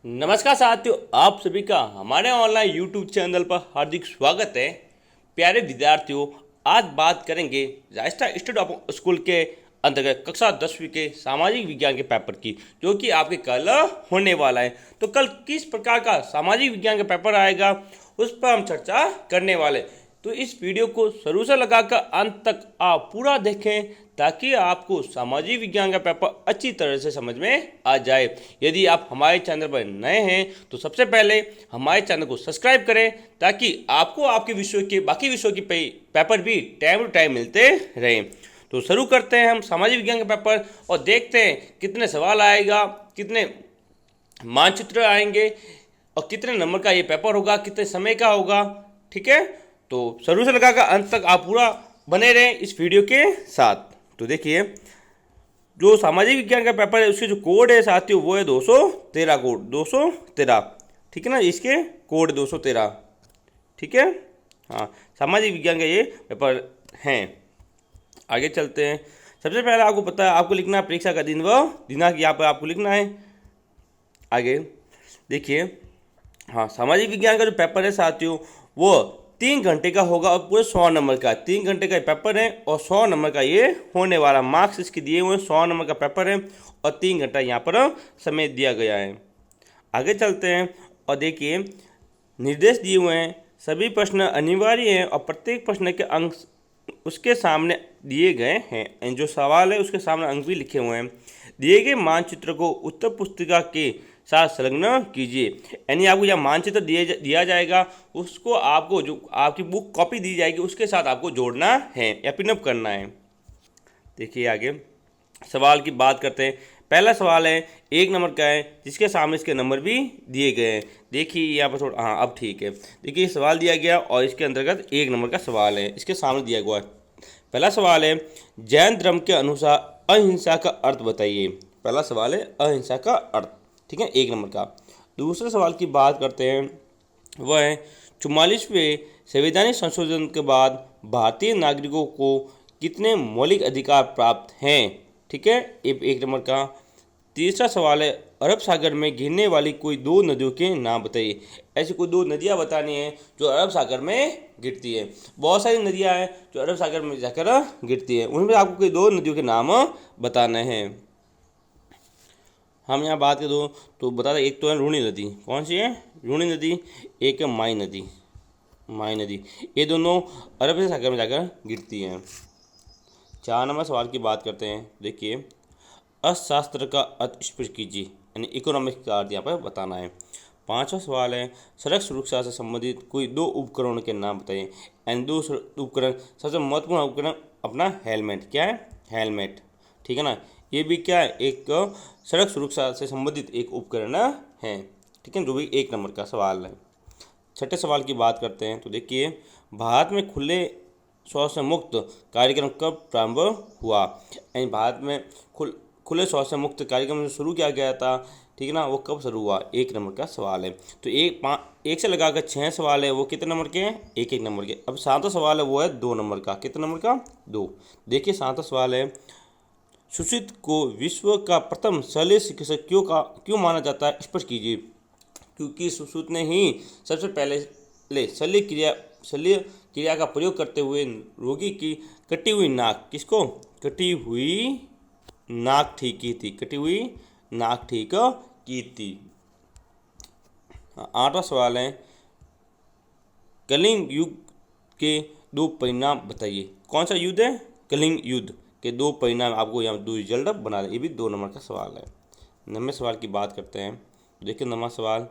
नमस्कार साथियों, आप सभी का हमारे ऑनलाइन यूट्यूब चैनल पर हार्दिक स्वागत है। प्यारे विद्यार्थियों, आज बात करेंगे राजस्थान इंस्टीट्यूट ऑफ स्कूल के अंतर्गत कक्षा 10वीं के सामाजिक विज्ञान के पेपर की, जो कि आपके कल होने वाला है। तो कल किस प्रकार का सामाजिक विज्ञान का पेपर आएगा उस पर हम चर्चा करने वाले। तो इस वीडियो को शुरू से लगाकर अंत तक आप पूरा देखें ताकि आपको सामाजिक विज्ञान का पेपर अच्छी तरह से समझ में आ जाए। यदि आप हमारे चैनल पर नए हैं तो सबसे पहले हमारे चैनल को सब्सक्राइब करें ताकि आपको आपके विषयों के बाकी विषयों के पेपर भी टाइम टू टाइम मिलते रहें। तो शुरू करते हैं हम सामाजिक विज्ञान का पेपर और देखते हैं कितने सवाल आएगा, कितने मानचित्र आएंगे और कितने नंबर का ये पेपर होगा, कितने समय का होगा। ठीक है, तो शुरू से लगाकर अंत तक आप पूरा बने रहें इस वीडियो के साथ। तो देखिए, जो सामाजिक विज्ञान का पेपर है उसके जो कोड है साथियों वो है 213 कोड 213। ठीक है ना, इसके कोड 213। ठीक है, हाँ, सामाजिक विज्ञान का ये पेपर हैं। आगे चलते हैं। सबसे पहले आपको पता है, आपको लिखना है परीक्षा का दिन व दिनांक, यहाँ पर आपको लिखना है। आगे देखिए, हाँ, सामाजिक विज्ञान का जो पेपर है साथियों वो 3 घंटे का होगा और पूरे 100 नंबर का। 3 घंटे का पेपर है और 100 नंबर का ये होने वाला। मार्क्स इसके दिए हुए हैं, 100 नंबर का पेपर है और 3 घंटा यहाँ पर समय दिया गया है। आगे चलते हैं और देखिए, निर्देश दिए हुए हैं। सभी प्रश्न अनिवार्य हैं और प्रत्येक प्रश्न के अंक उसके सामने दिए गए हैं। जो सवाल है उसके सामने अंक भी लिखे हुए हैं। दिए गए मानचित्र को उत्तर पुस्तिका के साथ संलग्न कीजिए। यानी आपको यह मानचित्र दिया जाएगा, उसको आपको जो आपकी बुक कॉपी दी जाएगी उसके साथ आपको जोड़ना है या पिनअप करना है। देखिए, आगे सवाल की बात करते हैं। पहला सवाल है 1 नंबर का है, जिसके सामने इसके नंबर भी दिए गए हैं। देखिए यहाँ पर थोड़ा, हाँ अब ठीक है। देखिए, सवाल दिया गया और इसके अंतर्गत 1 नंबर का सवाल है, इसके सामने दिया हुआ है। पहला सवाल है जैन धर्म के अनुसार अहिंसा का अर्थ बताइए। पहला सवाल है अहिंसा का अर्थ। ठीक है, 1 नंबर का। दूसरे सवाल की बात करते हैं, वह है 44वें संवैधानिक संशोधन के बाद भारतीय नागरिकों को कितने मौलिक अधिकार प्राप्त हैं। ठीक है, 1 नंबर का। तीसरा सवाल है अरब सागर में गिरने वाली कोई 2 नदियों के नाम बताइए। ऐसी कोई 2 नदियाँ बतानी है जो अरब सागर में गिरती है। बहुत सारी नदियाँ हैं जो अरब सागर में जाकर गिरती है, उनमें आपको कोई 2 नदियों के नाम बताने हैं। हम यहाँ बात करें तो बता दें, एक तो है लूणी नदी। कौन सी है? लूणी नदी। एक है माई नदी। माई नदी, ये दोनों अरब सागर में जाकर गिरती हैं। 4 नंबर सवाल की बात करते हैं। देखिए, अर्थशास्त्र का अर्थ स्पष्ट कीजिए, यानी इकोनॉमिक्स का अर्थ यहाँ पर बताना है। 5वां सवाल है सड़क सुरक्षा से संबंधित कोई 2 उपकरणों के नाम बताइए। यानी 2 उपकरण, सबसे महत्वपूर्ण उपकरण अपना हेलमेट। क्या है? हेलमेट। ठीक है ना, ये भी क्या है? एक सड़क सुरक्षा से संबंधित एक उपकरण है। ठीक है, जो भी 1 नंबर का सवाल है। 6ठे सवाल की बात करते हैं। तो देखिए, भारत में खुले शौच से मुक्त कार्यक्रम कब प्रारंभ हुआ। यानी भारत में खुले शौच से मुक्त कार्यक्रम शुरू किया गया था। ठीक है ना, वो कब शुरू हुआ? 1 नंबर का सवाल है। तो 1 से लगाकर 6 सवाल है, वो कितने नंबर के हैं? 1-1 नंबर के। अब 7वां सवाल है, वो है 2 नंबर का। कितने नंबर का? 2। देखिए, 7वां सवाल है सुश्रुत को विश्व का प्रथम शल्य चिकित्सक क्यों माना जाता है, स्पष्ट कीजिए। क्योंकि सुश्रुत ने ही सबसे पहले शल्य क्रिया का प्रयोग करते हुए रोगी की कटी हुई नाक, किसको? कटी हुई नाक ठीक की थी। कटी हुई नाक ठीक की थी। 8वां सवाल है कलिंग युद्ध के 2 परिणाम बताइए। कौन सा युद्ध है? कलिंग युद्ध के 2 परिणाम आपको यहाँ 2 रिजल्ट बना दें। ये भी 2 नंबर का सवाल है। 9वें सवाल की बात करते हैं। देखिए, 9वां सवाल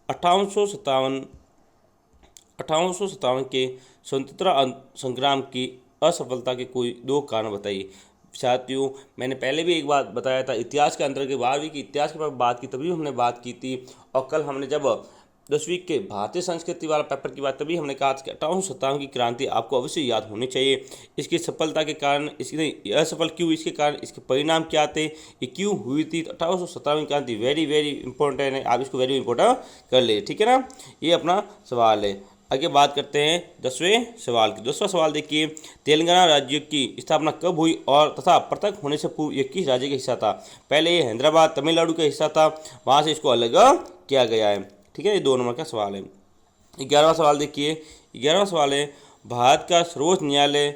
1857 के स्वतंत्रता संग्राम की असफलता के कोई 2 कारण बताइए। साथियों, मैंने पहले भी एक बात बताया था, इतिहास के अंतर्गत के बाद भी कि इतिहास के बारे में बात की, तभी हमने बात की थी। और कल हमने जब 10वीं के भारतीय संस्कृति वाला पेपर की बात, तभी हमने कहा था कि 1857 की क्रांति आपको अवश्य याद होनी चाहिए। इसकी सफलता के कारण, इसकी असफल क्यों, इसके कारण, इसके परिणाम क्या थे, ये क्यों हुई थी। 1857 की क्रांति वेरी वेरी इंपॉर्टेंट है, आप इसको वेरी इंपॉर्टेंट कर ले। ठीक है ना, ये अपना सवाल है। आगे बात करते हैं 10वें सवाल की। 10वां सवाल देखिए, तेलंगाना राज्य की स्थापना कब हुई और तथा पृथक होने से पूर्व ये किस राज्य का हिस्सा था? पहले ये हैदराबाद तमिलनाडु का हिस्सा था, वहाँ से इसको अलग किया गया है। ठीक है, ये 2 नंबर का सवाल है। 11वां सवाल देखिए, 11वां सवाल है, भारत का सर्वोच्च न्यायालय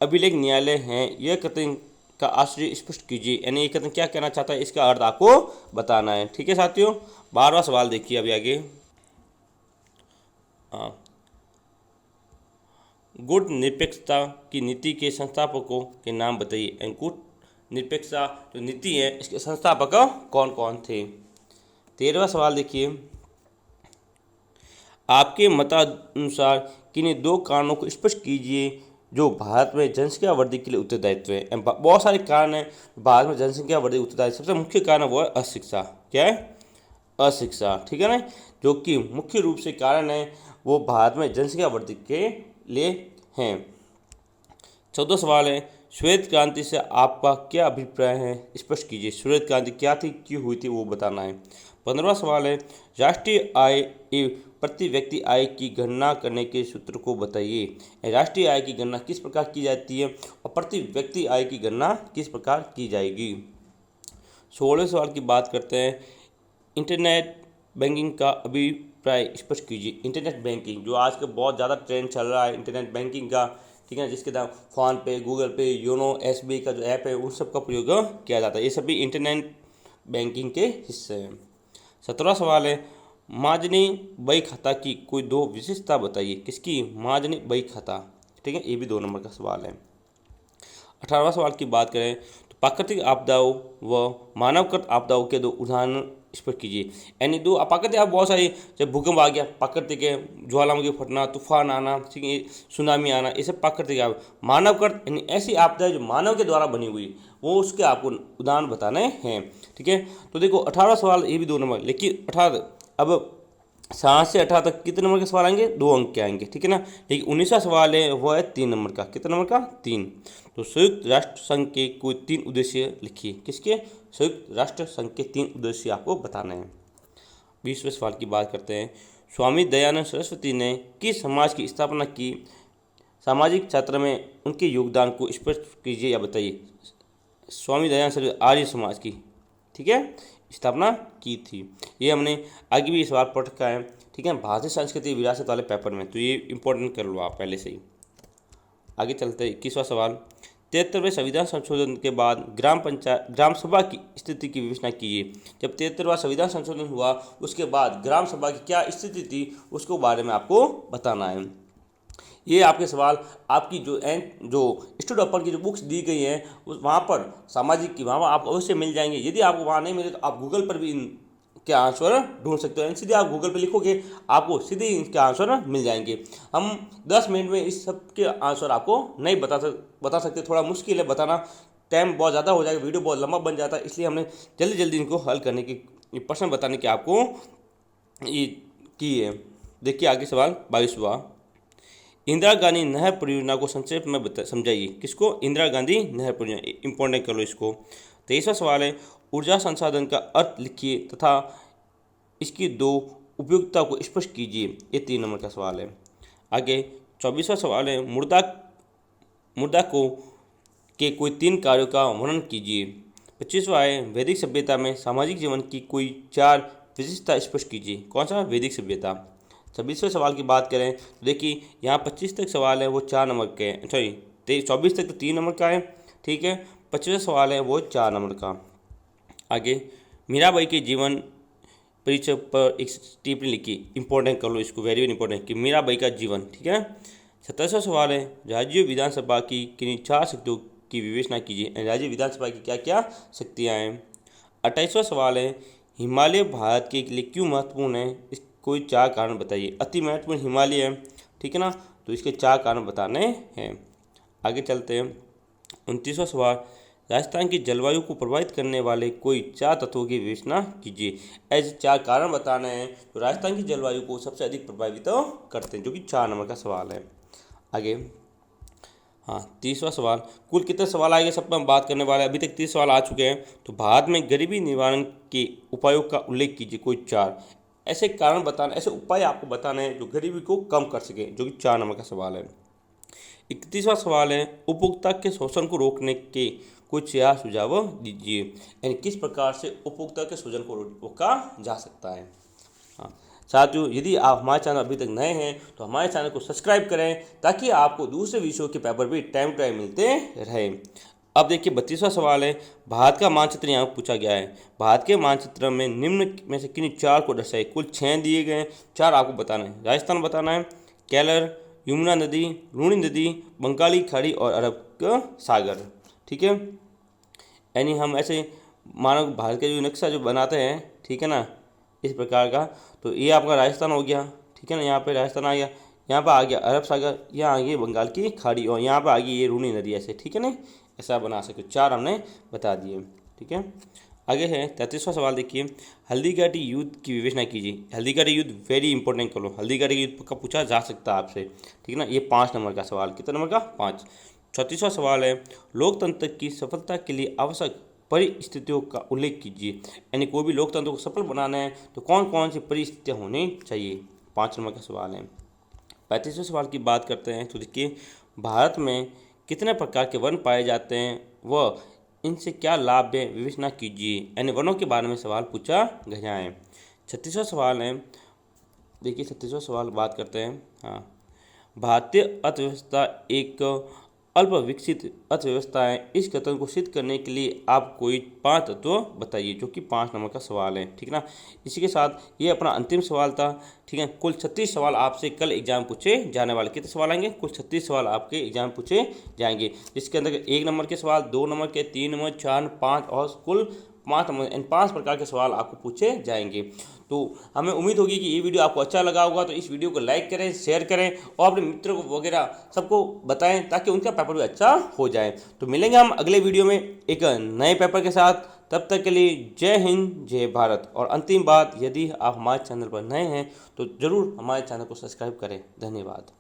अभिलेख न्यायालय है, यह कथन का आश्चर्य स्पष्ट कीजिए। यानी ये कथन क्या कहना चाहता है, इसका अर्थ आपको बताना है। ठीक है साथियों, 12वां सवाल देखिए अभी आगे। हाँ, गुट निरपेक्षता की नीति के संस्थापकों के नाम बताइए। गुट निरपेक्षता जो नीति है इसके संस्थापक कौन कौन थे? 13वां सवाल देखिए, आपके मतानुसार किन्हीं 2 कारणों को स्पष्ट कीजिए जो भारत में जनसंख्या वृद्धि के लिए उत्तरदायित्व है। बहुत सारे कारण हैं भारत में जनसंख्या वृद्धि उत्तरदायित्व, सबसे मुख्य कारण वो है अशिक्षा। क्या है? अशिक्षा। ठीक है ना, जो कि मुख्य रूप से कारण है वो भारत में जनसंख्या वृद्धि के लिए हैं। 14वां सवाल है, श्वेत क्रांति से आपका क्या अभिप्राय है, स्पष्ट कीजिए। श्वेत क्रांति क्या थी, क्यों हुई थी, वो बताना है। 15वां सवाल है, राष्ट्रीय आय एवं प्रति व्यक्ति आय की गणना करने के सूत्र को बताइए। राष्ट्रीय आय की गणना किस प्रकार की जाती है और प्रति व्यक्ति आय की गणना किस प्रकार की जाएगी। 16वें सवाल की बात करते हैं, इंटरनेट बैंकिंग का अभिप्राय स्पष्ट कीजिए। इंटरनेट बैंकिंग जो आज का बहुत ज़्यादा ट्रेंड चल रहा है इंटरनेट बैंकिंग का, ठीक है, जिसके द्वारा फ़ोन पे, गूगल पे, योनो एसबीआई का जो ऐप है उन सब का प्रयोग किया जाता है। ये सभी इंटरनेट बैंकिंग के हिस्से हैं। 17वां सवाल है, माजनी बही खाता की कोई 2 विशेषता बताइए। किसकी? माजनी बही खाता। ठीक है, ये भी 2 नंबर का सवाल है। 18वां सवाल की बात करें तो प्राकृतिक आपदाओं व मानवकृत आपदाओं के 2 उदाहरण स्पष्ट कीजिए। यानी 2 प्राकृतिक आप बहुत सारी, जब भूकंप आ गया प्राकृतिक है, ज्वालामुखी फटना, तूफान आना, ठीक है, सुनामी आना, ये सब प्राकृतिक आप। मानवकृत यानी ऐसी आपदाएं जो मानव के द्वारा बनी हुई, वो उसके आपको उदाहरण बताने हैं। ठीक है, तो देखो 18वां सवाल ये भी 2 नंबर, लेकिन 18 अब 7 से 18 तक कितने नंबर के सवाल आएंगे? 2 अंक के आएंगे। ठीक है ना, लेकिन 19वां सवाल है वो है 3 नंबर का। कितने नंबर का? 3। तो संयुक्त राष्ट्र संघ के कोई 3 उद्देश्य लिखिए। किसके? संयुक्त राष्ट्र संघ के 3 उद्देश्य आपको बताने हैं। 20वें सवाल की बात करते हैं, स्वामी दयानंद सरस्वती ने किस समाज की स्थापना की? सामाजिक क्षेत्र में उनके योगदान को स्पष्ट कीजिए या बताइए। स्वामी दयानंद सरस्वती आर्य समाज की, ठीक है, स्थापना की थी। ये हमने आगे भी सवाल पढ़ रखा है। ठीक है, भारतीय संस्कृति विरासत वाले पेपर में, तो ये इंपॉर्टेंट कर लो आप पहले से ही। आगे चलते हैं 21वां सवाल, 73वें संविधान संशोधन के बाद ग्राम सभा की स्थिति की विवेचना कीजिए। जब 73वां संविधान संशोधन हुआ उसके बाद ग्राम सभा की क्या स्थिति थी उसको बारे में आपको बताना है। ये आपके सवाल आपकी जो स्टूड अपर की जो बुक्स दी गई हैं उस वहाँ पर सामाजिक की वहाँ आप अवश्य मिल जाएंगे। यदि आपको वहाँ नहीं मिले तो आप गूगल पर भी इनके आंसर ढूंढ सकते हो। सीधे आप गूगल पर लिखोगे आपको सीधे इनके आंसर मिल जाएंगे। हम 10 मिनट में इस सब के आंसर आपको नहीं बता सकते, थोड़ा मुश्किल है बताना, टाइम बहुत ज़्यादा हो जाएगा, वीडियो बहुत लंबा बन जाता है, इसलिए हमने जल्दी जल्दी इनको हल करने की, प्रश्न बताने की आपको ये की है। देखिए आगे सवाल 22वां, इंदिरा गांधी नहर परियोजना को संक्षेप में समझाइए। किसको? इंदिरा गांधी नहर परियोजना, इंपॉर्टेंट कर लो इसको। 23वां सवाल है, ऊर्जा संसाधन का अर्थ लिखिए तथा इसकी 2 उपयोगिता को स्पष्ट कीजिए। ये 3 नंबर का सवाल है। आगे 24वां सवाल है, मुर्दा को के कोई 3 कार्यों का वर्णन कीजिए। 25वां है, वैदिक सभ्यता में सामाजिक जीवन की कोई 4 विशेषता स्पष्ट कीजिए। कौन सा? वैदिक सभ्यता। 26वें सवाल की बात करें तो देखिए यहाँ 25 तक सवाल है वो 4 नंबर के हैं, सॉरी 24 तक तो 3 नंबर का है, ठीक है। 25वां सवाल है वो 4 नंबर का। आगे मीराबाई के जीवन परिचय पर एक टिप्पणी लिखी, इंपॉर्टेंट कर लो इसको, वेरी वेरी इंपॉर्टेंट कि मीराबाई का जीवन, ठीक है। 27वां सवाल है, राज्य विधानसभा की किन्हीं 4 शक्तियों की विवेचना कीजिए। राज्य विधानसभा की क्या क्या शक्तियाँ हैं। 28वां सवाल है, हिमालय भारत के लिए क्यों महत्वपूर्ण है, इस कोई 4 कारण बताइए। अति महत्वपूर्ण हिमालय है, ठीक है ना, तो इसके 4 कारण बताने हैं। आगे चलते हैं 29वां सवाल, राजस्थान की जलवायु को प्रभावित करने वाले कोई 4 तत्वों की विवेचना कीजिए। ऐसे 4 कारण बताने हैं जो राजस्थान की जलवायु को सबसे अधिक प्रभावित करते हैं, जो कि 4 नंबर का सवाल है। आगे 30वां सवाल, कुल कितने सवाल आएंगे सब पर हम बात करने वाले हैं। अभी तक 30 सवाल आ चुके हैं। तो भारत में गरीबी निवारण के उपायों का उल्लेख कीजिए, कोई 4। ऐसे कारण बताना, ऐसे उपाय आपको बताने हैं जो गरीबी को कम कर सके, जो कि 4 नंबर का सवाल है। 31वां सवाल है, उपभोक्ता के शोषण को रोकने के कुछ या सुझाव दीजिए। यानी किस प्रकार से उपभोक्ता के शोषण को रोका जा सकता है। हाँ साथियों, यदि आप हमारे चैनल अभी तक नए हैं तो हमारे चैनल को सब्सक्राइब करें ताकि आपको दूसरे विषयों के पेपर भी टाइम टू टाइम मिलते रहे। अब देखिए 32वां सवाल है, भारत का मानचित्र यहाँ पूछा गया है। भारत के मानचित्र में निम्न में से किन्हीं 4 को दर्शाए। कुल 6 दिए गए हैं, 4 आपको बताना है। राजस्थान बताना है, केरल, यमुना नदी, लूणी नदी, बंगाली खाड़ी और अरब का सागर। ठीक है, यानी हम ऐसे मानो भारत का जो नक्शा जो बनाते हैं, ठीक है ना, इस प्रकार का। तो ये आपका राजस्थान हो गया, ठीक है ना, यहाँ पे राजस्थान आ गया, यहाँ पे आ गया अरब सागर, यहाँ आ गई बंगाल की खाड़ी और यहाँ पे आ गई ये लूणी नदी, ऐसे। ठीक है ना, ऐसा बना सकते। 4 हमने बता दिए। ठीक है, आगे है 33वां सवाल। देखिए, हल्दीघाटी युद्ध की विवेचना कीजिए। हल्दीघाटी युद्ध वेरी इंपॉर्टेंट करो, हल्दीघाटी युद्ध का पूछा जा सकता है आपसे। ठीक है ना, ये 5 नंबर का सवाल। कितने नंबर का? 5। 34वां सवाल है, लोकतंत्र की सफलता के लिए आवश्यक परिस्थितियों का उल्लेख कीजिए। यानी कोई भी लोकतंत्र को सफल बनाना है तो कौन कौन सी परिस्थितियाँ होनी चाहिए। 5 नंबर का सवाल है। 35वें सवाल की बात करते हैं तो देखिए, भारत में कितने प्रकार के वन पाए जाते हैं व इनसे क्या लाभ है, विवेचना कीजिए। यानी वनों के बारे में सवाल पूछा गया है। 36वां सवाल है, देखिए 36वां सवाल बात करते हैं। हाँ, भारतीय अर्थव्यवस्था एक अल्प विकसित अर्थव्यवस्था है। इस कथन को सिद्ध करने के लिए आप कोई 5 तत्व बताइए, जो कि 5 नंबर का सवाल है। ठीक ना, इसी के साथ ये अपना अंतिम सवाल था। ठीक है, कुल 36 सवाल आपसे कल एग्जाम पूछे जाने वाले। कितने सवाल आएंगे? कुल 36 सवाल आपके एग्जाम पूछे जाएंगे, जिसके अंदर 1 नंबर के सवाल, 2 नंबर के, 3 नंबर, 4, 5 और कुल 5 नंबर, इन 5 प्रकार के सवाल आपको पूछे जाएंगे। तो हमें उम्मीद होगी कि ये वीडियो आपको अच्छा लगा होगा। तो इस वीडियो को लाइक करें, शेयर करें और अपने मित्रों को वगैरह सबको बताएं ताकि उनका पेपर भी अच्छा हो जाए। तो मिलेंगे हम अगले वीडियो में एक नए पेपर के साथ। तब तक के लिए जय हिंद, जय भारत। और अंतिम बात, यदि आप हमारे चैनल पर नए हैं तो ज़रूर हमारे चैनल को सब्सक्राइब करें। धन्यवाद।